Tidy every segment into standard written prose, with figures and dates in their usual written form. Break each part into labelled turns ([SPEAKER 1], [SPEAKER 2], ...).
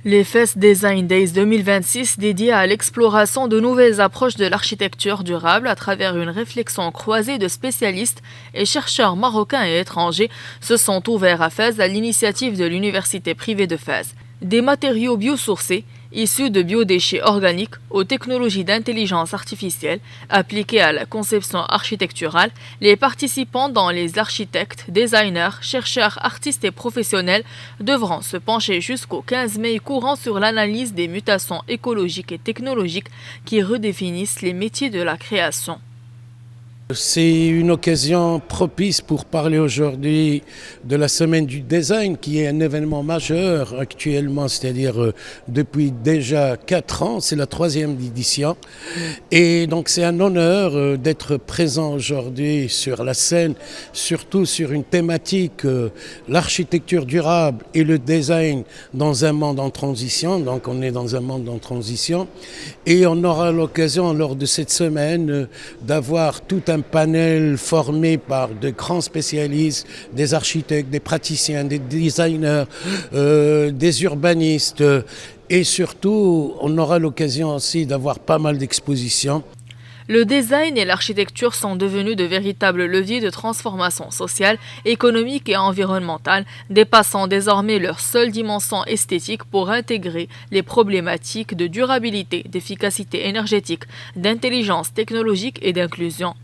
[SPEAKER 1] Les FES Design Days 2026 dédiés à l'exploration de nouvelles approches de l'architecture durable à travers une réflexion croisée de spécialistes et chercheurs marocains et étrangers se sont ouverts à Fès à l'initiative de l'université privée de Fès. Des matériaux biosourcés, issus de biodéchets organiques aux technologies d'intelligence artificielle appliquées à la conception architecturale, les participants, dont les architectes, designers, chercheurs, artistes et professionnels, devront se pencher jusqu'au 15 mai courant sur l'analyse des mutations écologiques et technologiques qui redéfinissent les métiers de la création.
[SPEAKER 2] C'est une occasion propice pour parler aujourd'hui de la semaine du design qui est un événement majeur actuellement, c'est-à-dire depuis déjà 4 ans, c'est la 3e édition. Et donc c'est un honneur d'être présent aujourd'hui sur la scène, surtout sur une thématique, l'architecture durable et le design dans un monde en transition. Donc on est dans un monde en transition et on aura l'occasion lors de cette semaine d'avoir tout un panel formé par de grands spécialistes, des architectes, des praticiens, des designers, des urbanistes et surtout on aura l'occasion aussi d'avoir pas mal d'expositions.
[SPEAKER 1] Le design et l'architecture sont devenus de véritables leviers de transformation sociale, économique et environnementale, dépassant désormais leur seule dimension esthétique pour intégrer les problématiques de durabilité, d'efficacité énergétique, d'intelligence technologique et d'inclusion.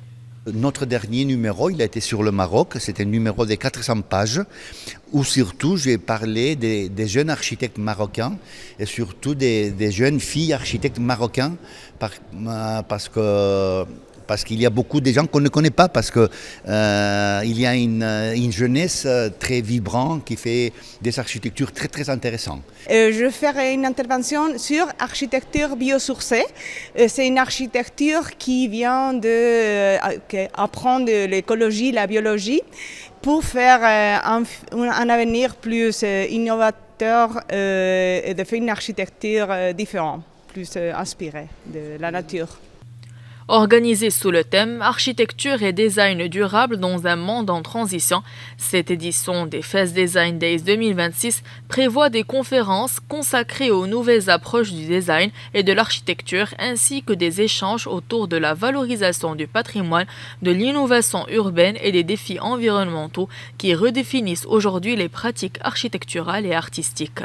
[SPEAKER 3] Notre dernier numéro, il a été sur le Maroc, c'est un numéro de 400 pages, où surtout j'ai parlé des jeunes architectes marocains et surtout des jeunes filles architectes marocains, parce qu'il y a beaucoup de gens qu'on ne connaît pas, parce qu'il y a une jeunesse très vibrante qui fait des architectures très très intéressantes.
[SPEAKER 4] Je ferai une intervention sur architecture biosourcée. C'est une architecture qui vient d'apprendre l'écologie, la biologie, pour faire un avenir plus innovateur et de faire une architecture différente, plus inspirée de la nature.
[SPEAKER 1] Organisée sous le thème Architecture et design durable dans un monde en transition, cette édition des FES Design Days 2026 prévoit des conférences consacrées aux nouvelles approches du design et de l'architecture ainsi que des échanges autour de la valorisation du patrimoine, de l'innovation urbaine et des défis environnementaux qui redéfinissent aujourd'hui les pratiques architecturales et artistiques.